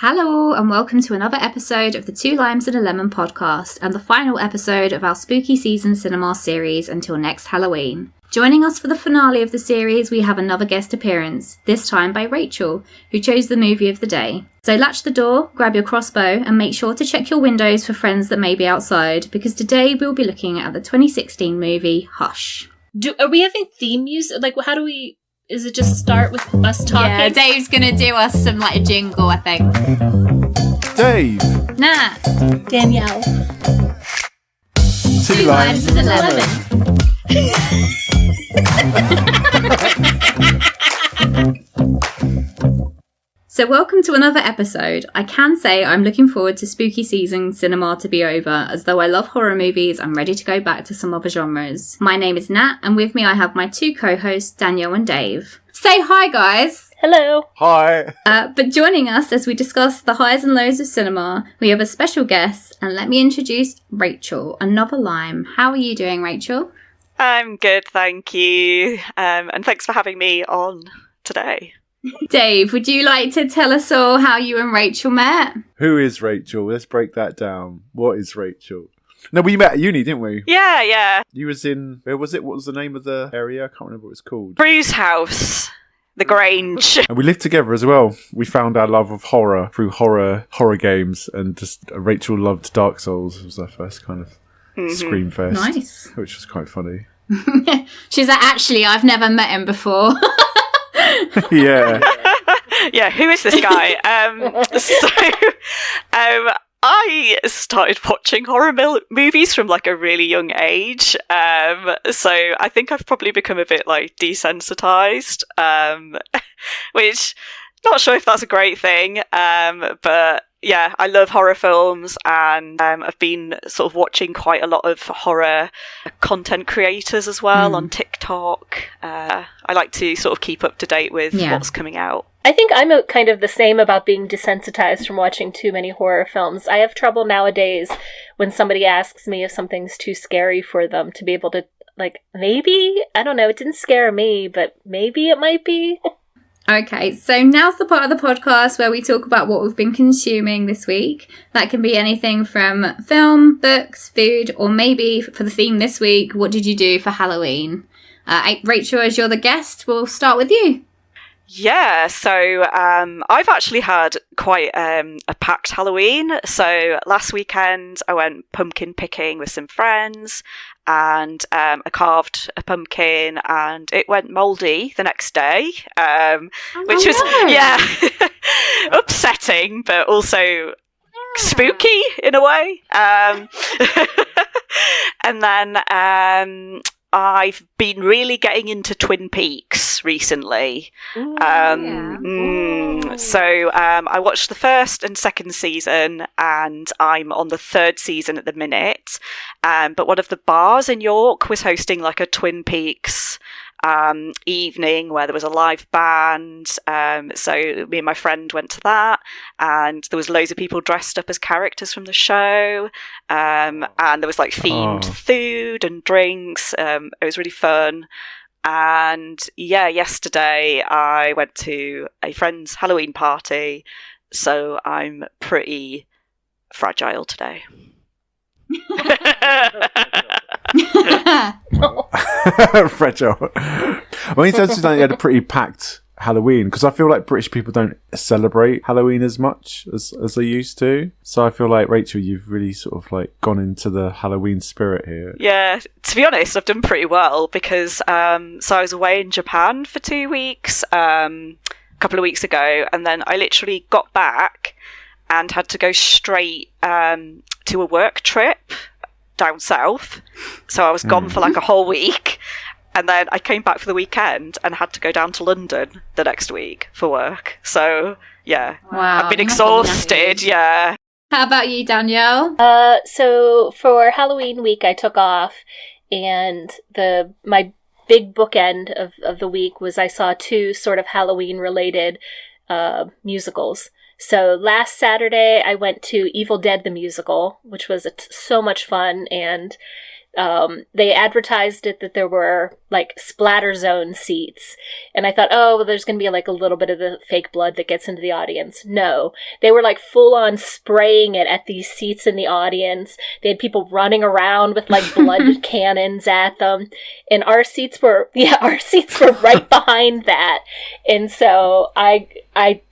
Hello and welcome to another episode of the Two Limes and a Lemon podcast and the final episode of our spooky season cinema series until next Halloween. Joining us for the finale of the series, we have another guest appearance, this time by Rachel, who chose the movie of the day. So latch the door, grab your crossbow and make sure to check your windows for friends that may be outside, because today we'll be looking at the 2016 movie Hush. Are we having theme music? Like, how do we... Is it just start with us talking? Yeah, Dave's gonna do us some, a jingle, I think. Dave. Nah. Danielle. Two Limes and a Lemon. So welcome to another episode. I can say I'm looking forward to spooky season cinema to be over, as though I love horror movies, I'm ready to go back to some other genres. My name is Nat, and with me I have my two co-hosts, Danielle and Dave. Say hi, guys! Hello. Hi. But joining us as we discuss the highs and lows of cinema, we have a special guest, and let me introduce Rachel, another Lime. How are you doing, Rachel? I'm good, thank you. And thanks for having me on today. Dave, would you like to tell us all how you and Rachel met? Who is Rachel? Let's break that down. What is Rachel? No, we met at uni, didn't we? Yeah. You was in... Where was it? What was the name of the area? I can't remember what it's called. Bruce House. The Grange. And we lived together as well. We found our love of horror through horror games, and just Rachel loved Dark Souls. It was our first kind of Scream Fest. Nice. Which was quite funny. She's like, actually, I've never met him before. Yeah. Yeah, who is this guy? I started watching horror movies from a really young age. So I think I've probably become a bit desensitized, which not sure if that's a great thing. But yeah, I love horror films, and I've been sort of watching quite a lot of horror content creators as well on TikTok. I like to sort of keep up to date with what's coming out. I think I'm kind of the same about being desensitized from watching too many horror films. I have trouble nowadays when somebody asks me if something's too scary for them to be able to, maybe? I don't know, it didn't scare me, but maybe it might be. Okay, so now's the part of the podcast where we talk about what we've been consuming this week. That can be anything from film, books, food, or maybe for the theme this week, what did you do for Halloween? Rachel, as you're the guest, we'll start with you. Yeah, so I've actually had quite a packed Halloween. So last weekend I went pumpkin picking with some friends, and I carved a pumpkin and it went mouldy the next day, which was upsetting, but also spooky in a way. And then I've been really getting into Twin Peaks recently. So I watched the first and second season, and I'm on the third season at the minute. But one of the bars in York was hosting a Twin Peaks evening where there was a live band. So me and my friend went to that, and there was loads of people dressed up as characters from the show. And there was themed food and drinks. It was really fun. And yeah, yesterday I went to a friend's Halloween party, so I'm pretty fragile today. Fragile. Well, you said you had a pretty packed Halloween, because I feel like British people don't celebrate Halloween as much as they used to. So I feel like, Rachel, you've really sort of gone into the Halloween spirit here. Yeah, to be honest, I've done pretty well, because so I was away in Japan for 2 weeks a couple of weeks ago, and then I literally got back and had to go straight to a work trip down south. So I was gone for a whole week. And then I came back for the weekend and had to go down to London the next week for work. So, yeah. Wow. I've been exhausted, yeah. How about you, Danielle? So for Halloween week, I took off, and my big bookend of the week was I saw 2 sort of Halloween-related musicals. So last Saturday, I went to Evil Dead the Musical, which was so much fun, and they advertised it that there were like splatter zone seats. And I thought, oh, well, there's going to be like a little bit of the fake blood that gets into the audience. No, they were like full on spraying it at these seats in the audience. They had people running around with like blood cannons at them. And our seats were right behind that. And so I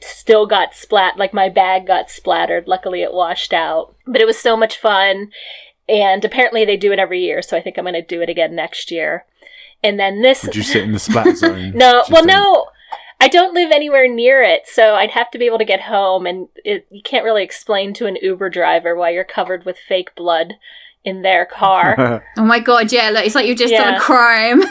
still got like my bag got splattered. Luckily it washed out. But it was so much fun. And apparently they do it every year, so I think I'm going to do it again next year. And then this... Would you sit in the splat zone? No, I don't live anywhere near it, so I'd have to be able to get home, and you can't really explain to an Uber driver why you're covered with fake blood in their car. Oh my god, yeah, it's like you've just done a crime.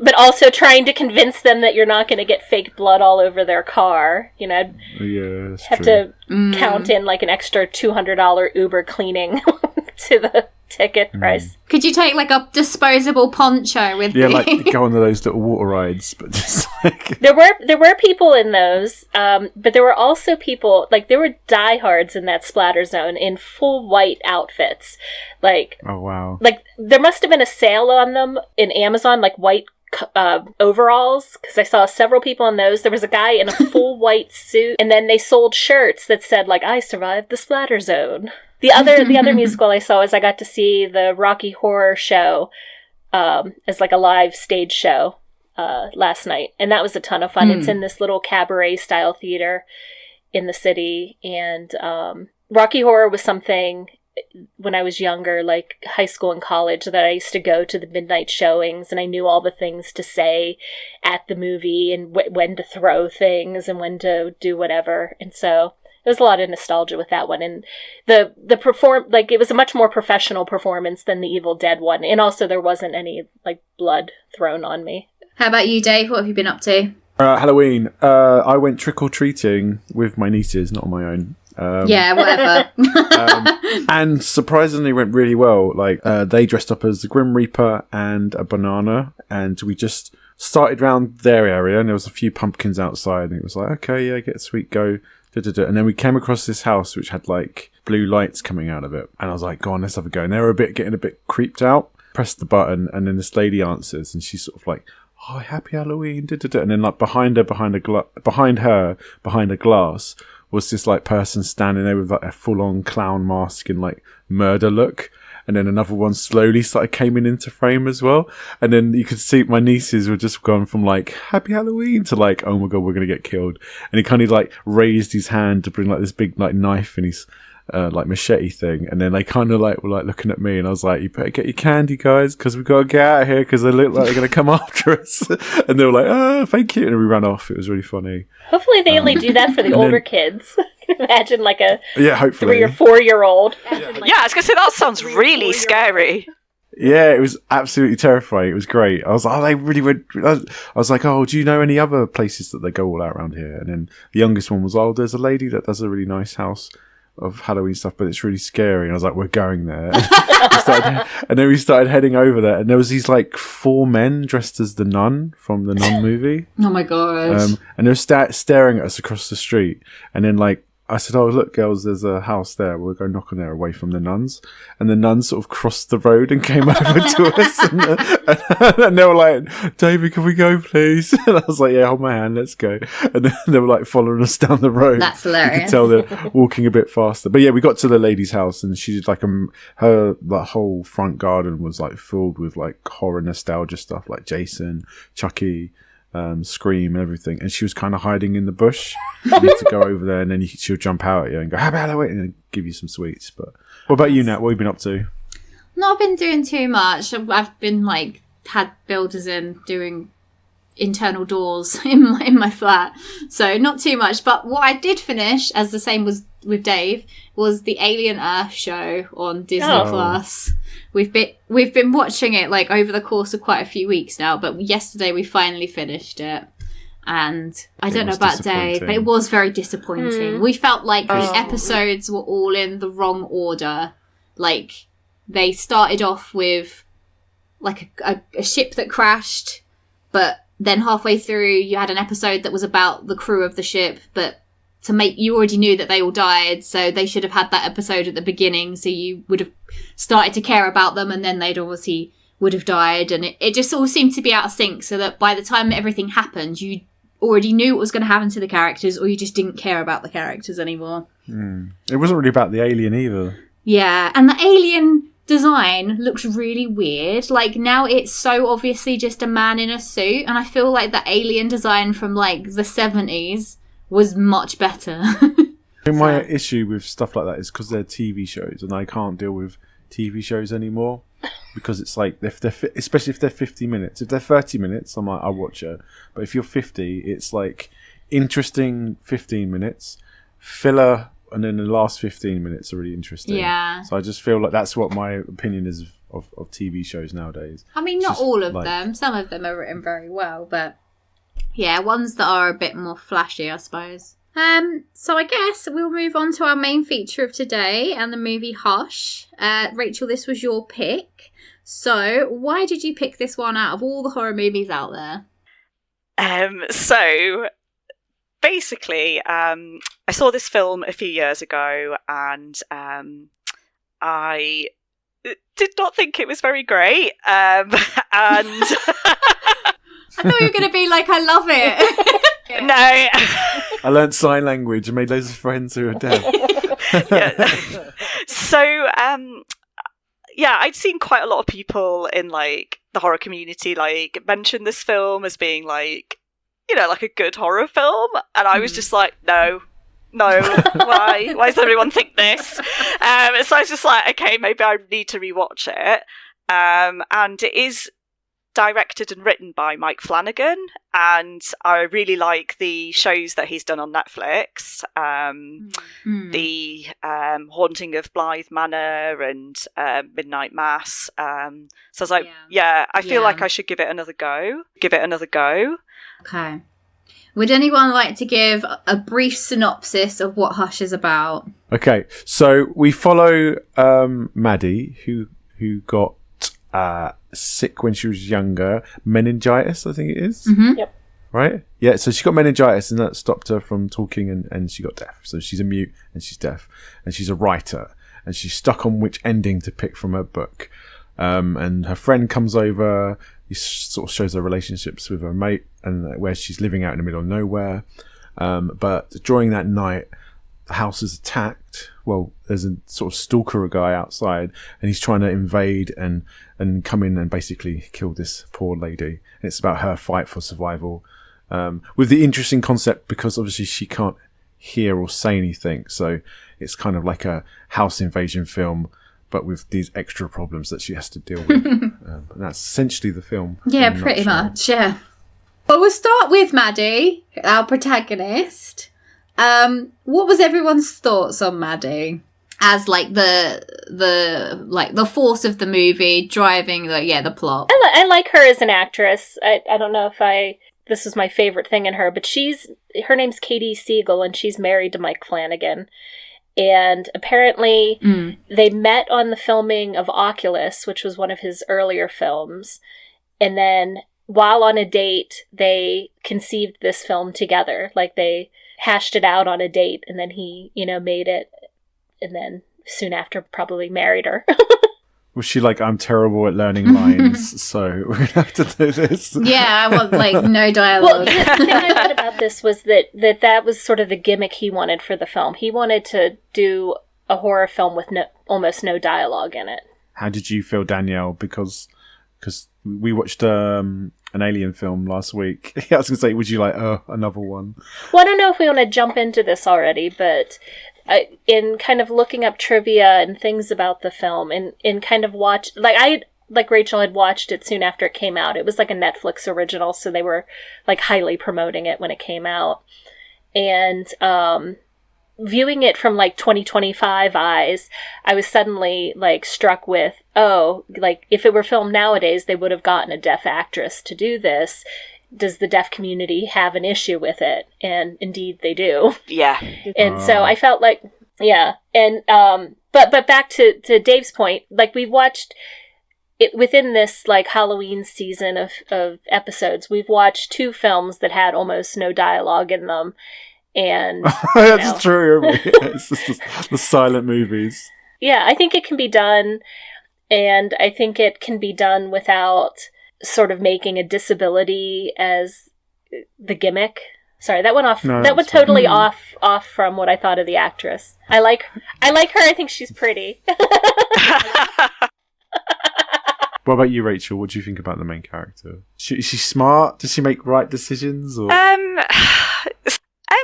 But also trying to convince them that you're not going to get fake blood all over their car. You know, yeah, have to count in like an extra $200 Uber cleaning to the ticket price. Could you take like a disposable poncho with you? Yeah, like go on those little water rides, but just like... There were people in those, but there were also people, like there were diehards in that splatter zone in full white outfits. Like, oh wow. Like there must have been a sale on them in Amazon, like white overalls, because I saw several people in those. There was a guy in a full white suit, and then they sold shirts that said like, I survived the splatter zone. The other musical I saw is I got to see the Rocky Horror Show as like a live stage show last night, and that was a ton of fun. It's in this little cabaret style theater in the city, and Rocky Horror was something when I was younger, like high school and college, that I used to go to the midnight showings, and I knew all the things to say at the movie and when to throw things and when to do whatever. And so there was a lot of nostalgia with that one, and the it was a much more professional performance than the Evil Dead one, and also there wasn't any like blood thrown on me. How about you, Dave? What have you been up to? Halloween. I went trick or treating with my nieces, not on my own. Yeah, whatever. And surprisingly went really well. Like they dressed up as the Grim Reaper and a banana, and we just started around their area, and there was a few pumpkins outside, and it was like, okay, yeah, get a sweet go. And then we came across this house which had like blue lights coming out of it, and I was like, go on, let's have a go. And they were getting a bit creeped out. Pressed the button, and then this lady answers, and she's sort of like, oh, happy Halloween, and then like behind a glass was this like person standing there with like a full-on clown mask and like murder look. And then another one slowly came into frame as well. And then you could see my nieces were just gone from like, happy Halloween to like, oh my God, we're going to get killed. And he kind of like raised his hand to bring like this big like knife and his like machete thing. And then they kind of like were like looking at me, and I was like, you better get your candy, guys, because we've got to get out of here because they look like they're going to come after us. And they were like, oh, thank you. And we ran off. It was really funny. Hopefully they only do that for the older kids. Imagine like a hopefully 3 or 4 year old. Yeah, I was going to say, that sounds really scary. Yeah, it was absolutely terrifying. It was great. I was like, oh, they really went. I was like, oh, do you know any other places that they go all out around here? And then the youngest one was, oh, there's a lady that does a really nice house of Halloween stuff, but it's really scary. And I was like, we're going there. And then we started heading over there, and there was these like 4 men dressed as the Nun from the Nun movie. Oh my god! And they were staring at us across the street, and then like I said, oh, look, girls, there's a house there. We'll go knock on there away from the nuns. And the nuns sort of crossed the road and came over to us. And they were like, David, can we go, please? And I was like, yeah, hold my hand, let's go. And then they were like following us down the road. That's hilarious. You could tell they're walking a bit faster. But yeah, we got to the lady's house, and she did like her whole front garden was like filled with like horror nostalgia stuff, like Jason, Chucky, Scream and everything, and she was kind of hiding in the bush. You need to go over there, and then she'll jump out at you and go, happy Halloween, and then give you some sweets. But what about you, Nat? What have you been up to? Not been doing too much. I've been like had builders in doing internal doors in my flat, so not too much. But what I did finish, as the same was with Dave, was the Alien Earth show on Disney Plus. We've been watching it like over the course of quite a few weeks now, but yesterday we finally finished it. And I don't know about Dave, but it was very disappointing. We felt like the episodes were all in the wrong order. Like, they started off with like a ship that crashed, but then halfway through you had an episode that was about the crew of the ship, but to make, you already knew that they all died, so they should have had that episode at the beginning, so you would have started to care about them, and then they'd obviously would have died, and it just all seemed to be out of sync, so that by the time everything happened, you already knew what was going to happen to the characters, or you just didn't care about the characters anymore. It wasn't really about the alien either. Yeah, and the alien design looks really weird. Like, now it's so obviously just a man in a suit, and I feel like the alien design from, like, the 70s was much better. My issue with stuff like that is because they're TV shows, and I can't deal with TV shows anymore. Because it's like, especially if they're 50 minutes. If they're 30 minutes, I'll watch it. But if you're 50, it's like interesting 15 minutes, filler, and then the last 15 minutes are really interesting. Yeah. So I just feel like that's what my opinion is of TV shows nowadays. I mean, not all of them. Some of them are written very well, but yeah, ones that are a bit more flashy, I suppose. So I guess we'll move on to our main feature of today and the movie Hush. Rachel, this was your pick. So why did you pick this one out of all the horror movies out there? So basically, I saw this film a few years ago, and I did not think it was very great. And I thought you were going to be like, I love it. No. I learnt sign language and made loads of friends who are deaf. Yeah. So, yeah, I'd seen quite a lot of people in, like, the horror community, like, mention this film as being, like, you know, like a good horror film. And I was just like, no, why? Why does everyone think this? So I was just like, okay, maybe I need to rewatch it. And it is directed and written by Mike Flanagan, and I really like the shows that he's done on Netflix. The Haunting of Blythe Manor and Midnight Mass. So I was like, I feel like I should give it another go. Okay. Would anyone like to give a brief synopsis of what Hush is about? Okay, so we follow Maddie, who got sick when she was younger, meningitis, I think it is. Mm-hmm. Yep. Right? Yeah, so she got meningitis, and that stopped her from talking, and she got deaf. So she's a mute, and she's deaf, and she's a writer, and she's stuck on which ending to pick from her book. And her friend comes over. He sort of shows her relationships with her mate, and where she's living out in the middle of nowhere. But during that night, the house is attacked. Well, there's a sort of stalker guy outside, and he's trying to invade and come in and basically kill this poor lady. And it's about her fight for survival. With the interesting concept, because obviously she can't hear or say anything, so it's kind of like a house invasion film, but with these extra problems that she has to deal with. And that's essentially the film. Yeah, pretty much, yeah. But we'll start with Maddie, our protagonist. What was everyone's thoughts on Maddie as like the force of the movie driving the plot? I like her as an actress. I don't know if this is my favorite thing in her, but her name's Katie Siegel, and she's married to Mike Flanagan. And apparently they met on the filming of Oculus, which was one of his earlier films. And then while on a date, they conceived this film together. Like, they hashed it out on a date, and then he, made it, and then soon after probably married her. Was she like, I'm terrible at learning lines, so we're going to have to do this? Yeah, I want, no dialogue. Well, the thing I thought about this was that was sort of the gimmick he wanted for the film. He wanted to do a horror film with almost no dialogue in it. How did you feel, Danielle? Because we watched an alien film last week. I was going to say, would you like another one? Well, I don't know if we want to jump into this already, but in kind of looking up trivia and things about the film, and in kind of like Rachel had watched it soon after it came out. It was like a Netflix original, so they were like highly promoting it when it came out. And viewing it from like 2025 eyes, I was suddenly like struck with, if it were filmed nowadays, they would have gotten a deaf actress to do this. Does the deaf community have an issue with it? And indeed they do. Yeah. And so I felt like, yeah. And, but back to Dave's point, like, we watched it within this like Halloween season of episodes. We've watched 2 films that had almost no dialogue in them. And that's true. It's just the silent movies. Yeah, I think it can be done, and I think it can be done without sort of making a disability as the gimmick. Sorry, that went off. No, that went fine. totally off from what I thought of the actress. I like her. I think she's pretty. What about you, Rachel? What do you think about the main character? Is she smart? Does she make right decisions? Or?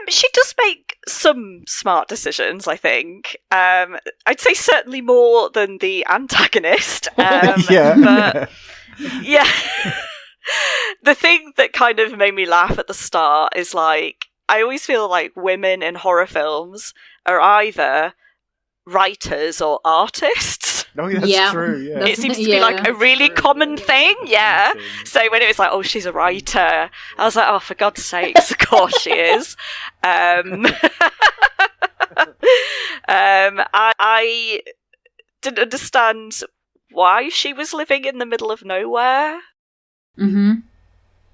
She does make some smart decisions, I think. I'd say certainly more than the antagonist. Yeah. Yeah. The thing that kind of made me laugh at the start is, like, I always feel like women in horror films are either writers or artists. Oh, yeah, that's true. Yeah. It seems to be like a really common thing. Yeah. So when it was like, oh, she's a writer, I was like, oh, for God's sakes, of course she is. I didn't understand why she was living in the middle of nowhere. Mm-hmm.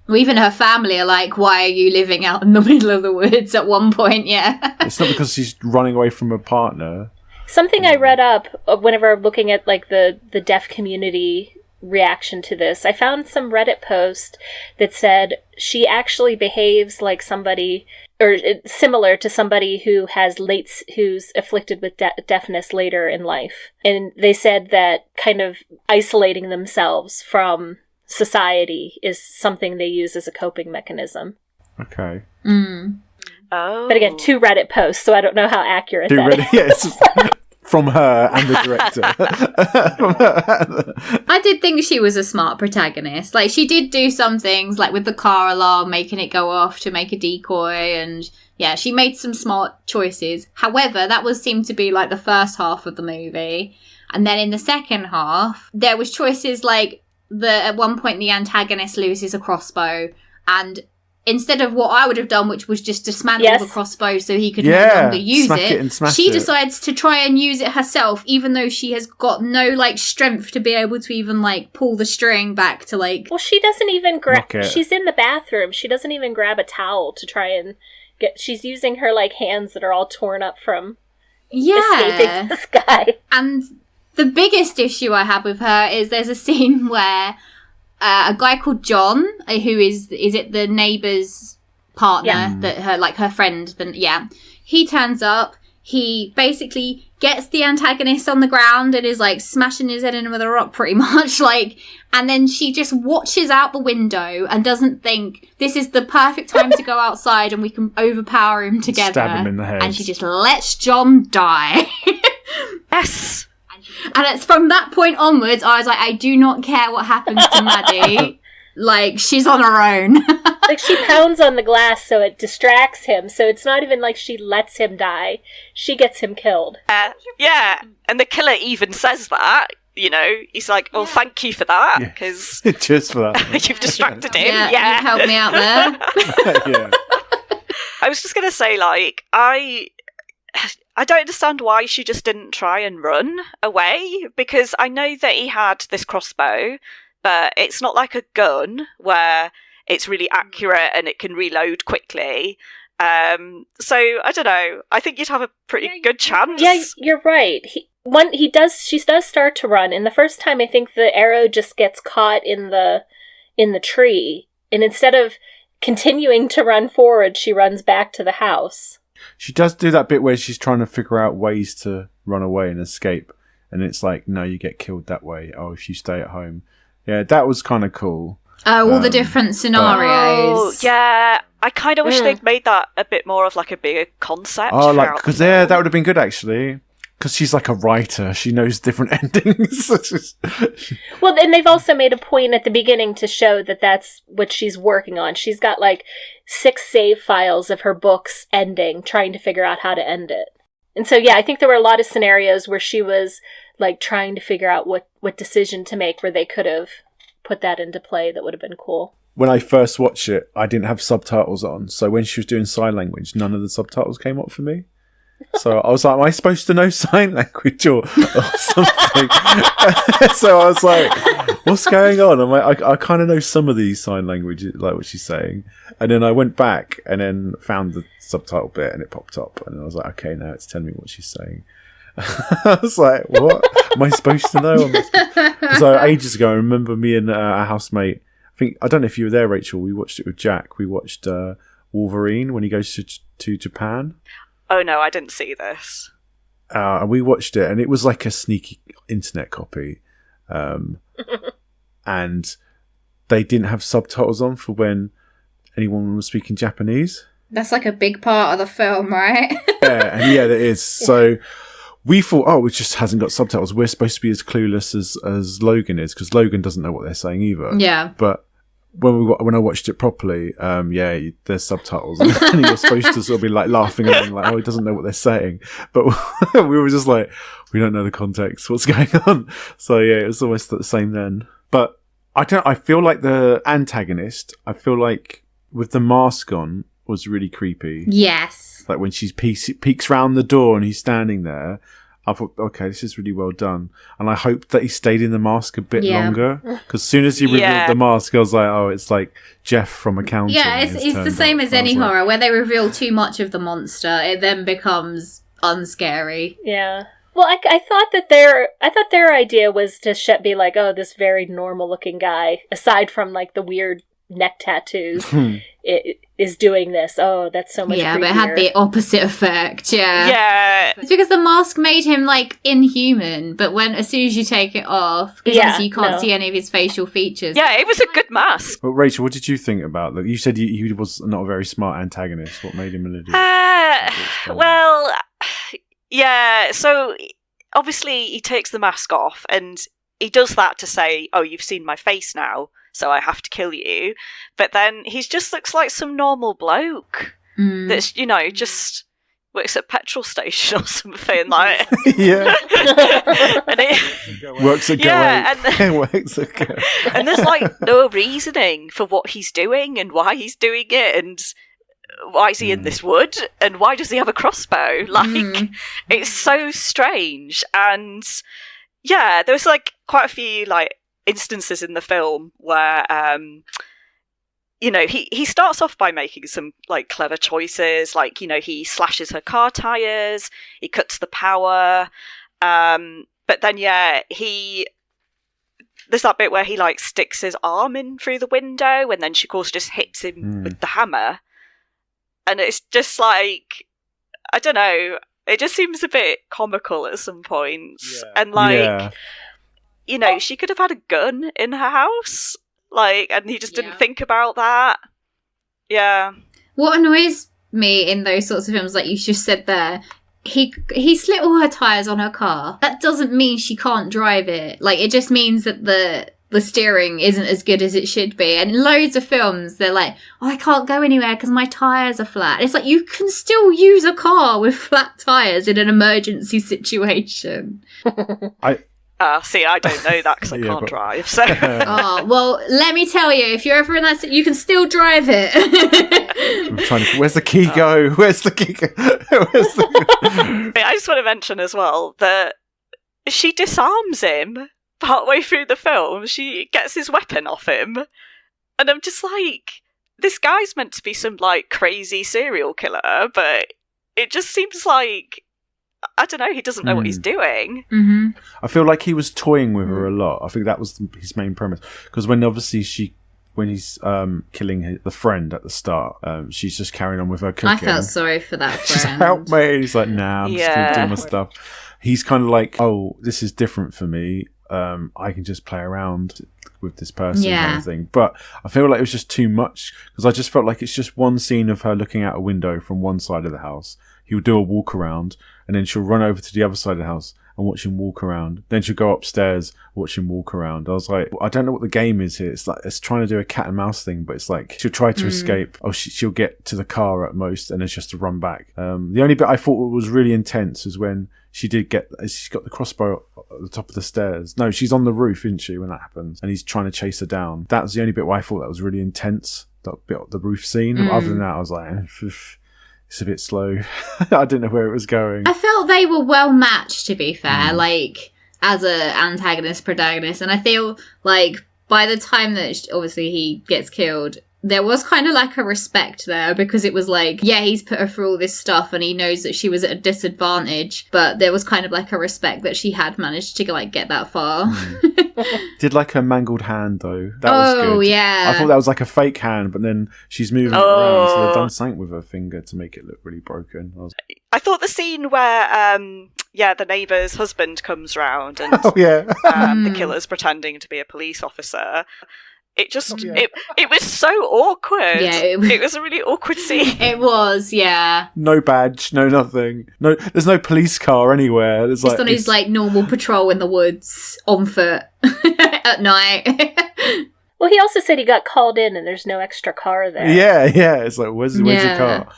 Well, even her family are like, why are you living out in the middle of the woods at one point? Yeah. It's not because she's running away from her partner. Something I read up whenever looking at like the deaf community reaction to this, I found some Reddit post that said she actually behaves like somebody, or similar to somebody who's afflicted with deafness later in life. And they said that kind of isolating themselves from society is something they use as a coping mechanism. Okay. Mm. Oh. But again, 2 Reddit posts, so I don't know how accurate that is. Yes. From her and the director. I did think she was a smart protagonist. Like, she did do some things, like with the car alarm, making it go off to make a decoy, and yeah, she made some smart choices. However, that seemed to be like the first half of the movie. And then in the second half, there was choices like at one point the antagonist loses a crossbow, and instead of what I would have done, which was just dismantle the crossbow so he could no longer use it, she decides to try and use it herself, even though she has got no, like, strength to be able to even, like, pull the string back to, like... Well, she doesn't even she's in the bathroom. She doesn't even grab a towel to try and she's using her, like, hands that are all torn up from escaping this guy. And the biggest issue I have with her is there's a scene where... a guy called John, who is it the neighbour's partner, that her friend, he turns up, he basically gets the antagonist on the ground and is like smashing his head in with a rock pretty much, like, and then she just watches out the window and doesn't think this is the perfect time to go outside and we can overpower him together. Stab him in the head. And she just lets John die. Yes. And it's from that point onwards, I was like, I do not care what happens to Maddie. Like, she's on her own. Like, she pounds on the glass so it distracts him. So it's not even like she lets him die. She gets him killed. Yeah, and the killer even says that. You know, he's like, "Oh, thank you for that, because just for that, you've distracted him. Yeah, you've helped me out there." Yeah. I was just gonna say, like, I don't understand why she just didn't try and run away, because I know that he had this crossbow, but it's not like a gun where it's really accurate and it can reload quickly. So I don't know. I think you'd have a pretty good chance. Yeah, you're right. She does start to run, and the first time I think the arrow just gets caught in the tree, and instead of continuing to run forward, she runs back to the house. She does do that bit where she's trying to figure out ways to run away and escape. And it's like, no, you get killed that way. Oh, if you stay at home. Yeah, that was kind of cool. Oh, all the different scenarios. Oh, yeah. I kind of wish they'd made that a bit more of like a bigger concept. Oh, like, because that would have been good, actually. Because she's like a writer. She knows different endings. Well, and they've also made a point at the beginning to show that that's what she's working on. She's got like 6 save files of her books ending, trying to figure out how to end it. And so, yeah, I think there were a lot of scenarios where she was like trying to figure out what decision to make, where they could have put that into play. That would have been cool. When I first watched it, I didn't have subtitles on. So when she was doing sign language, none of the subtitles came up for me. So I was like, am I supposed to know sign language or something? So I was like, what's going on? I'm like, I kind of know some of these sign languages, like what she's saying. And then I went back and then found the subtitle bit and it popped up. And I was like, okay, now it's telling me what she's saying. I was like, what am I supposed to know? So ages ago, I remember me and our housemate, I don't know if you were there, Rachel, we watched it with Jack. We watched Wolverine when he goes to Japan. Oh no, I didn't see this. And we watched it, and it was like a sneaky internet copy. And they didn't have subtitles on for when anyone was speaking Japanese. That's like a big part of the film, right? Yeah, it is. So we thought, it just hasn't got subtitles. We're supposed to be as clueless as Logan is, because Logan doesn't know what they're saying either. Yeah. But when I watched it properly, there's subtitles, and you're supposed to sort of be like laughing along, like, he doesn't know what they're saying. But we were just like, we don't know the context. What's going on? So yeah, it was almost the same then. But I feel like the antagonist, with the mask on, was really creepy. Yes. Like when she peeks round the door and he's standing there, I thought, okay, this is really well done. And I hope that he stayed in the mask a bit longer. Because as soon as he revealed the mask, I was like, it's like Jeff from Accounting. Yeah, it's the same as any horror. Where they reveal too much of the monster, it then becomes unscary. Yeah. Well, I thought that their idea was to be like, this very normal looking guy, aside from like the weird neck tattoos, it is doing this. Oh, that's so much creepier. But it had the opposite effect. Yeah. It's because the mask made him like inhuman, but as soon as you take it off, because obviously you can't see any of his facial features. Yeah, it was a good mask. But Rachel, what did you think about that? You said he was not a very smart antagonist. What made him an idiot? Well, yeah. So obviously he takes the mask off, and he does that to say, "Oh, you've seen my face now, so I have to kill you." But then he just looks like some normal bloke that's, just works at a petrol station or something, like. Yeah. And it works at Go. Works at Go. And there's like no reasoning for what he's doing and why he's doing it, and why is he in this wood, and why does he have a crossbow? Like, it's so strange. And yeah, there was like quite a few like instances in the film where he starts off by making some like clever choices, like he slashes her car tires, he cuts the power, but then there's that bit where he like sticks his arm in through the window, and then she of course just hits him with the hammer, and it's just like, I don't know, it just seems a bit comical at some points. And like she could have had a gun in her house, like, and he just didn't think about that. Yeah. What annoys me in those sorts of films, like you just said there, he slit all her tyres on her car. That doesn't mean she can't drive it. Like, it just means that the steering isn't as good as it should be. And in loads of films, they're like, I can't go anywhere because my tyres are flat. It's like, you can still use a car with flat tyres in an emergency situation. See, I don't know that because I can't drive. So, well, let me tell you, if you're ever in that, you can still drive it. Where's the key go? Where's the key go? I just want to mention as well that she disarms him partway through the film. She gets his weapon off him, and I'm just like, this guy's meant to be some like crazy serial killer, but it just seems like, I don't know, he doesn't know what he's doing. Mm-hmm. I feel like he was toying with her a lot. I think that was his main premise. Because when he's killing the friend at the start, she's just carrying on with her cooking. I felt sorry for that friend. She's like, help me. And he's like, nah, I'm just going to do my stuff. He's kind of like, oh, this is different for me. I can just play around with this person kind of thing. But I feel like it was just too much, because I just felt like it's just one scene of her looking out a window from one side of the house. He'll do a walk around, and then she'll run over to the other side of the house and watch him walk around. Then she'll go upstairs, watch him walk around. I was like, I don't know what the game is here. It's like, it's trying to do a cat and mouse thing, but it's like she'll try to escape. Oh, she'll get to the car at most, and it's just to run back. The only bit I thought was really intense is when she's got the crossbow at the top of the stairs. No, she's on the roof, isn't she, when that happens? And he's trying to chase her down. That was the only bit where I thought that was really intense, that bit of the roof scene. Other than that, I was like, it's a bit slow. I didn't know where it was going. I felt they were well matched, to be fair, like, as a antagonist, protagonist. And I feel like by the time that, obviously, he gets killed, there was kind of like a respect there, because it was like, yeah, he's put her through all this stuff and he knows that she was at a disadvantage, but there was kind of like a respect that she had managed to like get that far. Did like her mangled hand though. That was good. Oh, yeah. I thought that was like a fake hand, but then she's moving it around, so they've done something with her finger to make it look really broken. I thought the scene where the neighbour's husband comes round and the killer's pretending to be a police officer. It just, it was so awkward. Yeah, it was a really awkward scene. It was, yeah. No badge, no nothing. No, there's no police car anywhere. There's just on his like normal patrol in the woods on foot at night. Well, he also said he got called in and there's no extra car there. Yeah. It's like, where's your car?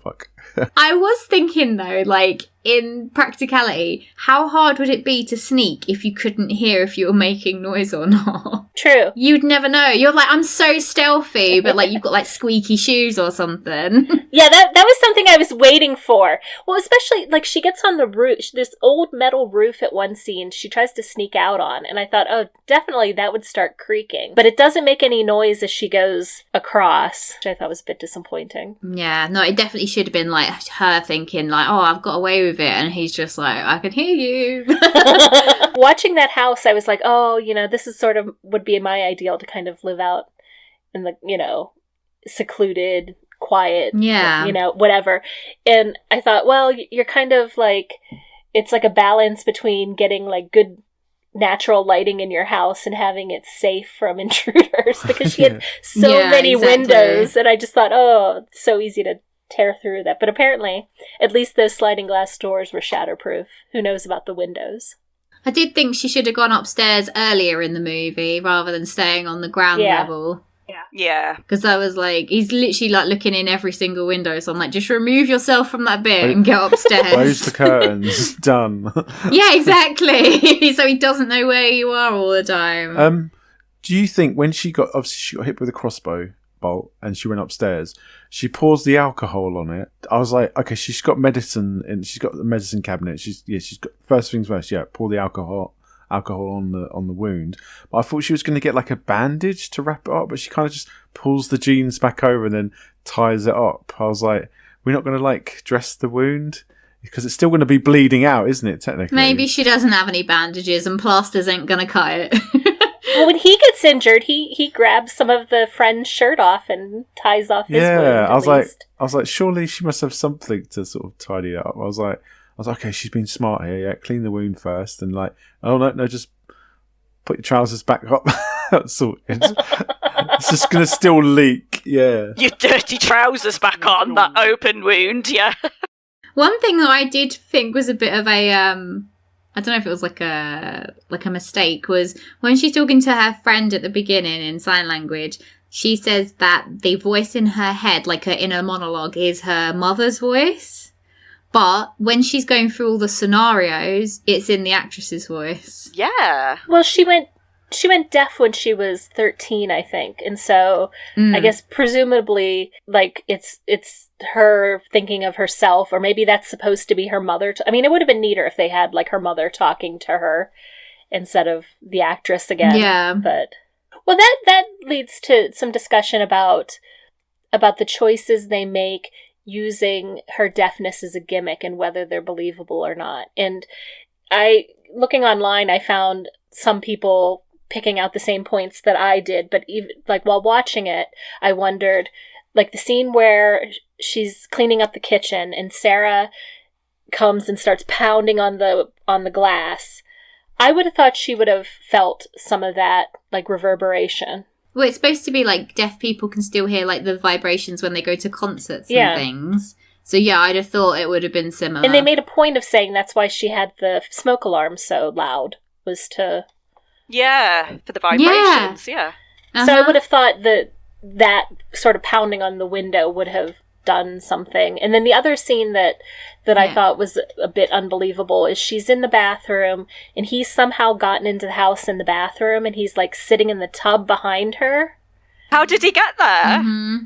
Fuck. I was thinking though, like, in practicality, how hard would it be to sneak if you couldn't hear if you were making noise or not? True. You'd never know. You're like, I'm so stealthy, but like you've got like squeaky shoes or something. Yeah, that was something I was waiting for. Well, especially like she gets on the roof, this old metal roof at one scene she tries to sneak out on, and I thought, oh, definitely that would start creaking. But it doesn't make any noise as she goes across, which I thought was a bit disappointing. Yeah, no, it definitely should have been like her thinking like, oh, I've got away with it, and he's just like, I can hear you. Watching that house, I was like, oh, this is sort of would be my ideal to kind of live out in the, secluded, quiet, whatever. And I thought, well, you're kind of like, it's like a balance between getting like good natural lighting in your house and having it safe from intruders, because she had so many windows, and I just thought, oh, it's so easy to tear through that. But apparently, at least those sliding glass doors were shatterproof. Who knows about the windows? I did think she should have gone upstairs earlier in the movie rather than staying on the ground level. Yeah. Because I was like, he's literally like looking in every single window, so I'm like, just remove yourself from that bit and get upstairs. Close the curtains. Done. Yeah, exactly. So he doesn't know where you are all the time. Do you think when she got hit with a crossbow bolt and she went upstairs, she pours the alcohol on it? I was like, okay, she's got medicine and she's got the medicine cabinet. She's got, first things first, pour the alcohol on the wound. But I thought she was going to get like a bandage to wrap it up, but she kind of just pulls the jeans back over and then ties it up. I was like, we're not going to like dress the wound, because it's still going to be bleeding out, isn't it, technically? Maybe she doesn't have any bandages and plasters ain't going to cut it. Well, when he gets injured, he grabs some of the friend's shirt off and ties off his wound. Yeah, I was like, surely she must have something to sort of tidy it up. I was like, okay, she's been smart here. Yeah, clean the wound first, and like, oh no, just put your trousers back up. That's sorted. It's just gonna still leak. Yeah, your dirty trousers back on that open wound. Yeah. One thing that I did think was a bit of a I don't know if it was like a mistake, was when she's talking to her friend at the beginning in sign language, she says that the voice in her head, like her inner monologue, is her mother's voice. But when she's going through all the scenarios, it's in the actress's voice. Yeah. Well, she went deaf when she was 13, I think. And so I guess presumably like it's her thinking of herself, or maybe that's supposed to be her mother. I mean, it would have been neater if they had like her mother talking to her instead of the actress again. Yeah. But well, that leads to some discussion about the choices they make using her deafness as a gimmick and whether they're believable or not. And looking online, I found some people picking out the same points that I did, but even like while watching it, I wondered, like the scene where she's cleaning up the kitchen and Sarah comes and starts pounding on the glass. I would have thought she would have felt some of that like reverberation. Well, it's supposed to be like deaf people can still hear like the vibrations when they go to concerts and things. So yeah, I'd have thought it would have been similar. And they made a point of saying that's why she had the smoke alarm so loud, was to... Yeah, for the vibrations, yeah. Uh-huh. So I would have thought that sort of pounding on the window would have done something. And then the other scene that I thought was a bit unbelievable is she's in the bathroom and he's somehow gotten into the house in the bathroom and he's like sitting in the tub behind her. How did he get there? Mm-hmm.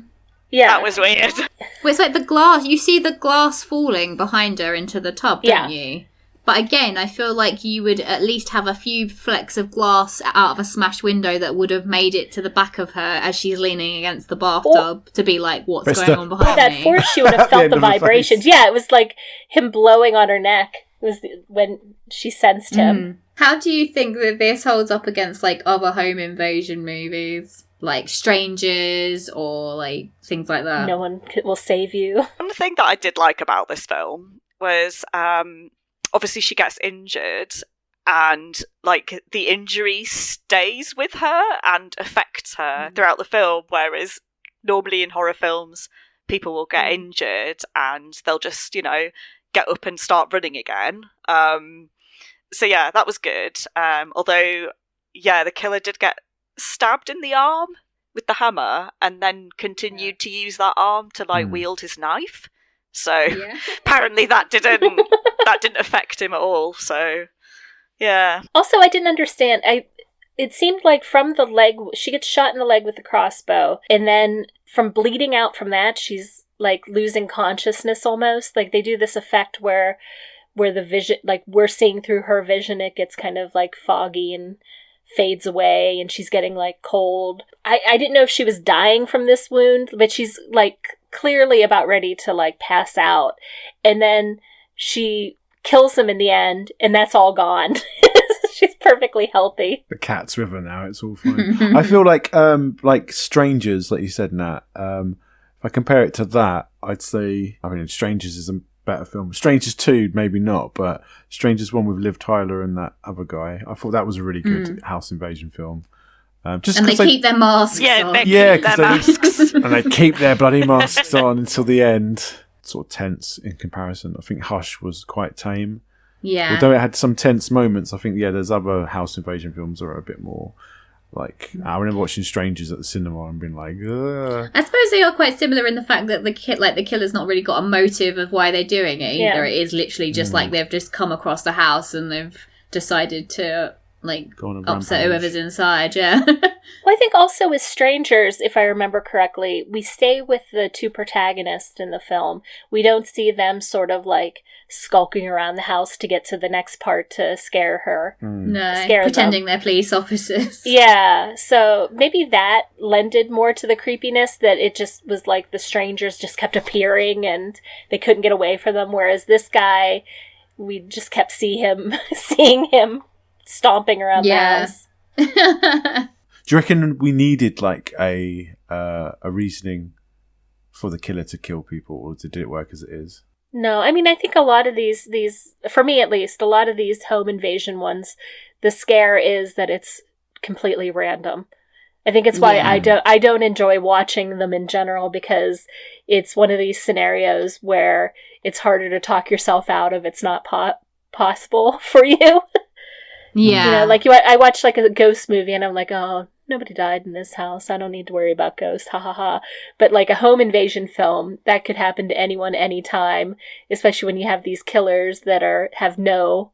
Yeah. That was weird. Well, it's like the glass. You see the glass falling behind her into the tub, don't you? But again, I feel like you would at least have a few flecks of glass out of a smashed window that would have made it to the back of her as she's leaning against the bathtub to be like, what's going on behind that me? force, she would have felt the vibrations. Yeah, it was like him blowing on her neck. It was when she sensed him. How do you think that this holds up against like other home invasion movies? Like Strangers or like things like that? No one will save you. One thing that I did like about this film was obviously she gets injured and like the injury stays with her and affects her throughout the film, whereas normally in horror films people will get injured and they'll just, you know, get up and start running again. So yeah, that was good. Although, yeah, the killer did get stabbed in the arm with the hammer and then continued to use that arm to like wield his knife. So apparently that didn't affect him at all. So yeah. Also, I didn't understand. It seemed like from the leg, she gets shot in the leg with the crossbow, and then from bleeding out from that, she's like losing consciousness almost. Like they do this effect where the vision, like we're seeing through her vision, it gets kind of like foggy and fades away, and she's getting like cold. I didn't know if she was dying from this wound, but she's like clearly about ready to like pass out, and then she kills him in the end, and that's all gone. She's perfectly healthy. The cat's with her now. It's all fine. I feel like Strangers, like you said, Nat. If I compare it to that, I'd say, I mean, Strangers is a better film. Strangers 2, maybe not, but Strangers 1 with Liv Tyler and that other guy, I thought that was a really good house invasion film. Just and they keep their masks on. And they keep their bloody masks on until the end. Sort of tense in comparison. I think Hush was quite tame. Yeah. Although it had some tense moments, I think, there's other house invasion films that are a bit more like, I remember watching Strangers at the cinema and being like, ugh. I suppose they are quite similar in the fact that the killer's not really got a motive of why they're doing it either. It is literally just like they've just come across the house and they've decided to like upset whoever's inside. Well, I think also with Strangers, if I remember correctly, we stay with the two protagonists in the film. We don't see them sort of like skulking around the house to get to the next part to scare her. No, pretending they're police officers. Yeah, so maybe that lended more to the creepiness, that it just was like the strangers just kept appearing and they couldn't get away from them, whereas this guy, we just kept seeing him stomping around the house. Do you reckon we needed like a reasoning for the killer to kill people, or did it work as it is? No, I mean, I think a lot of these, for me at least, a lot of these home invasion ones, the scare is that it's completely random. I think it's why I don't enjoy watching them in general, because it's one of these scenarios where it's harder to talk yourself out of it's not possible for you. Yeah. You know, like I watched like a ghost movie and I'm like, oh, nobody died in this house. I don't need to worry about ghosts. Ha ha ha. But like a home invasion film, that could happen to anyone, anytime, especially when you have these killers that have no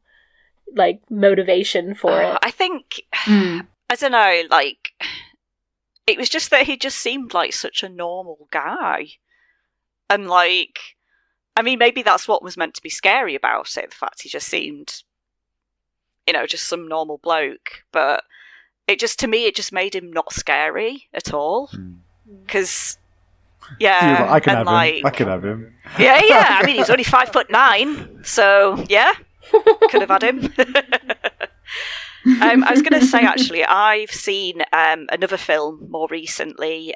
like motivation for it. I think, I don't know, like, it was just that he just seemed like such a normal guy. And like, I mean, maybe that's what was meant to be scary about it, the fact he just seemed, you know, just some normal bloke. But it just, to me, it just made him not scary at all. Because, yeah. I can have him. I can have him. Yeah. I mean, he's only 5'9", so yeah, could have had him. I was going to say, actually, I've seen another film more recently,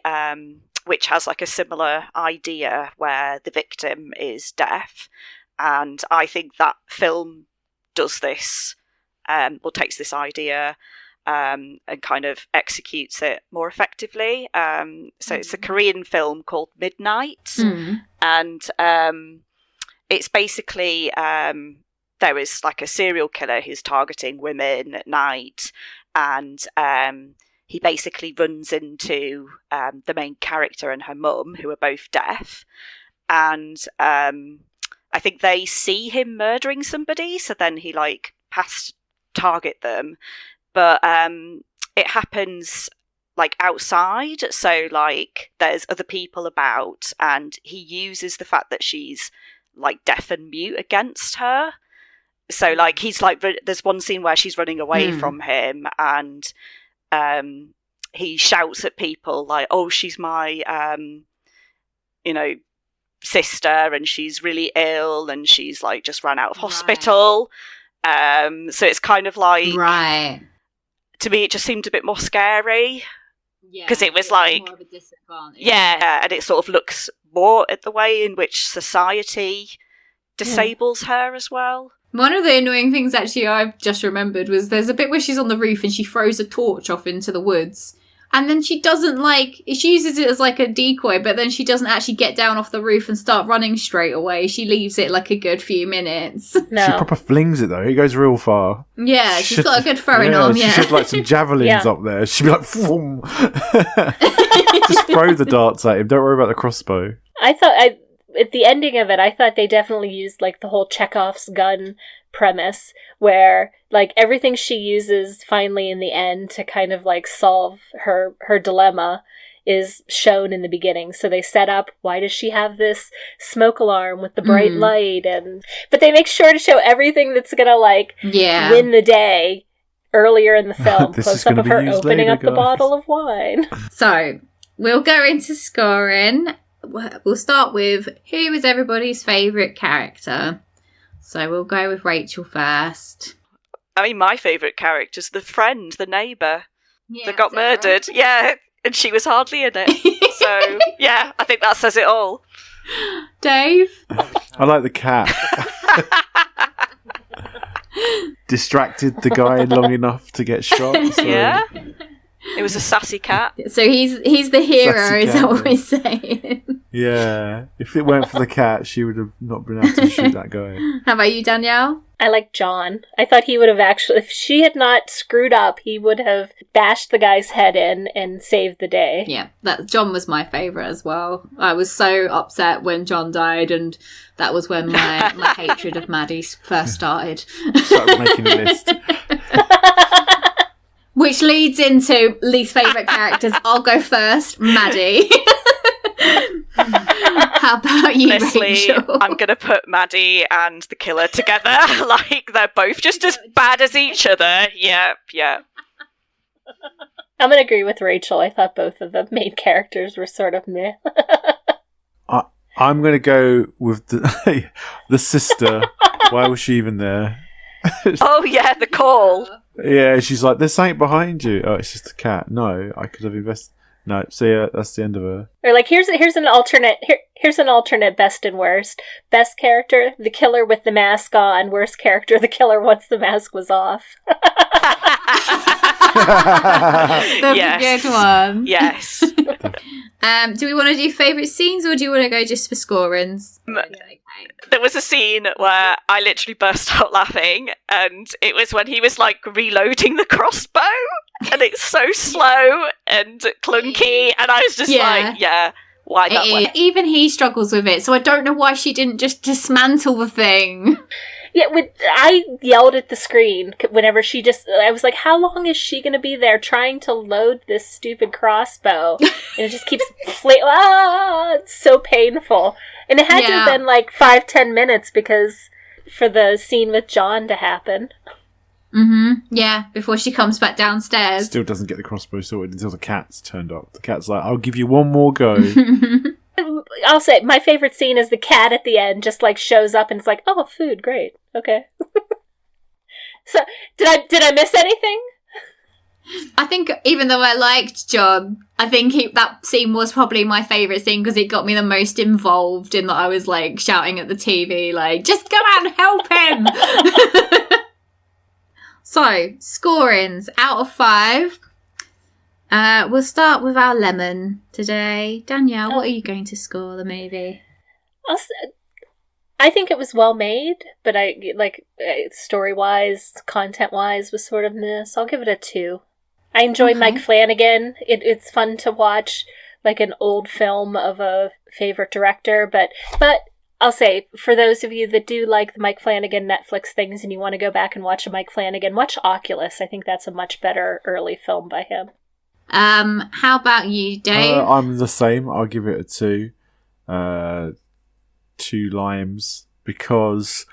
which has like a similar idea where the victim is deaf, and I think that film does this, takes this idea and kind of executes it more effectively. So it's a Korean film called Midnight, and it's basically there is like a serial killer who's targeting women at night, and he basically runs into the main character and her mum, who are both deaf, and I think they see him murdering somebody, so then he like has to target them. But it happens like outside, so like there's other people about, and he uses the fact that she's like deaf and mute against her. So like he's like, there's one scene where she's running away from him, and he shouts at people like, oh, she's my sister, and she's really ill, and she's like just ran out of hospital. So it's kind of like, to me it just seemed a bit more scary, because it was like more of a disadvantage. And it sort of looks more at the way in which society disables her as well. One of the annoying things actually I've just remembered was there's a bit where she's on the roof and she throws a torch off into the woods. And then she doesn't she uses it as like a decoy, but then she doesn't actually get down off the roof and start running straight away. She leaves it like a good few minutes. No. She proper flings it though. It goes real far. Yeah, she's got a good throwing arm, She should like some javelins up there. She'd be like, Vroom. Just throw the darts at him. Don't worry about the crossbow. At the ending of it, I thought they definitely used like the whole Chekhov's gun premise, where like everything she uses finally in the end to kind of like solve her dilemma is shown in the beginning. So they set up, why does she have this smoke alarm with the bright light, but they make sure to show everything that's gonna like win the day earlier in the film. Close up of her opening up the bottle of wine. So we'll go into scoring. We'll start with who is everybody's favourite character. So we'll go with Rachel first. I mean, my favourite character's the friend, the neighbour that got murdered. Right? Yeah, and she was hardly in it. So, yeah, I think that says it all. Dave? I like the cat. Distracted the guy long enough to get shot. So. Yeah. It was a sassy cat. So he's the hero, is that what we're saying? Yeah. If it weren't for the cat, she would have not been able to shoot that guy. How about you, Danielle? I like John. I thought he would have actually, if she had not screwed up, he would have bashed the guy's head in and saved the day. Yeah, John was my favourite as well. I was so upset when John died, and that was when my hatred of Maddie first started. Started making a list. Which leads into least favourite characters. I'll go first. Maddie. How about you, Honestly, Rachel? I'm going to put Maddie and the killer together. Like, they're both just as bad as each other. Yep. I'm going to agree with Rachel. I thought both of the main characters were sort of meh. I'm going to go with the sister. Why was she even there? Oh, yeah, the call. Yeah, she's like, there's something behind you. Oh, it's just a cat. No, I could have invested. No, see, that's the end of her. Or like, here's an alternate. Here's an alternate best and worst. Best character, the killer with the mask on. Worst character, the killer once the mask was off. That's a good one. Yes. Do we want to do favourite scenes, or do you want to go just for scorings? There was a scene where I literally burst out laughing, and it was when he was like reloading the crossbow, and it's so slow and clunky, and I was just like, why that way? Even he struggles with it, so I don't know why she didn't just dismantle the thing. Yeah, I yelled at the screen whenever I was like, how long is she going to be there trying to load this stupid crossbow? And it just keeps it's so painful. And it had to have been like 5-10 minutes for the scene with John to happen. Yeah, before she comes back downstairs. Still doesn't get the crossbow sorted until the cat's turned up. The cat's like, I'll give you one more go. I'll say my favorite scene is the cat at the end just like shows up and it's like, oh, food, great, okay. So did I miss anything? I think even though I liked John, I think that scene was probably my favourite scene because it got me the most involved in that I was like shouting at the TV like, just go out and help him. So, scorings out of 5. We'll start with our lemon today. Danielle, what are you going to score the movie? I think it was well made, but story-wise, content-wise was sort of this. I'll give it a 2. I enjoy Mike Flanagan. It's fun to watch like an old film of a favorite director, but I'll say, for those of you that do like the Mike Flanagan Netflix things and you want to go back and watch a Mike Flanagan, watch Oculus. I think that's a much better early film by him. How about you, Dave? I'm the same. I'll give it a 2. 2 limes because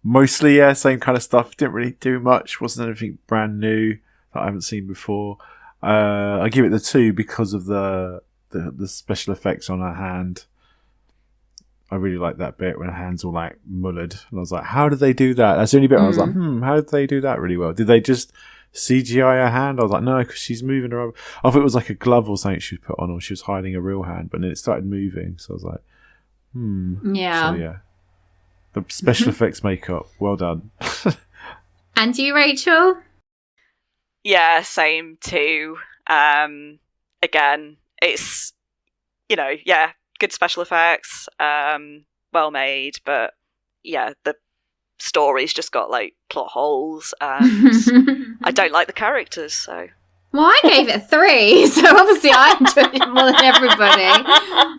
mostly, same kind of stuff. Didn't really do much. Wasn't anything brand new that I haven't seen before. I give it the 2 because of the special effects on her hand. I really like that bit when her hand's all like mullered, and I was like, "How did they do that?" That's the only bit I was like, "How did they do that really well? Did they just CGI her hand?" I was like, "No, because she's moving her." I thought it was like a glove or something she put on, or she was hiding a real hand, but then it started moving, so I was like, Yeah. So yeah, the special effects makeup, well done. And you, Rachel? Yeah, same too. Again, it's, good special effects, well made, but yeah, the story's just got like plot holes, and I don't like the characters, so. Well, I gave it a 3, so obviously I enjoyed it more than everybody.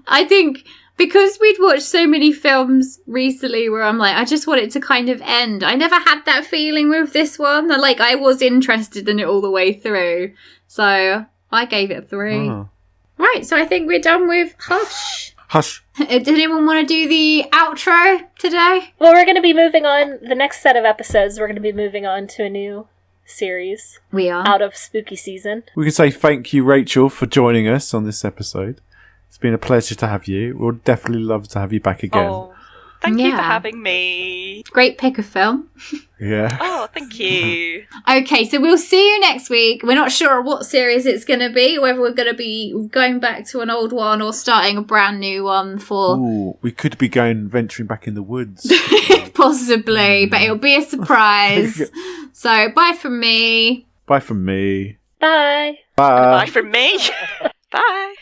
I think because we'd watched so many films recently where I'm like, I just want it to kind of end. I never had that feeling with this one. Like, I was interested in it all the way through. So I gave it a 3. Oh. Right, so I think we're done with Hush. Hush. Did anyone want to do the outro today? Well, we're going to be moving on. The next set of episodes, we're going to be moving on to a new series. We are. Out of spooky season. We could say thank you, Rachel, for joining us on this episode. It's been a pleasure to have you. We'll definitely love to have you back again. Oh, thank you for having me. Great pick of film. Yeah. Oh, thank you. Okay, so we'll see you next week. We're not sure what series it's going to be, whether we're going to be going back to an old one or starting a brand new one for... Ooh, we could be venturing back in the woods. Possibly, but it'll be a surprise. So, bye from me. Bye from me. Bye. Bye. Bye from me. Bye.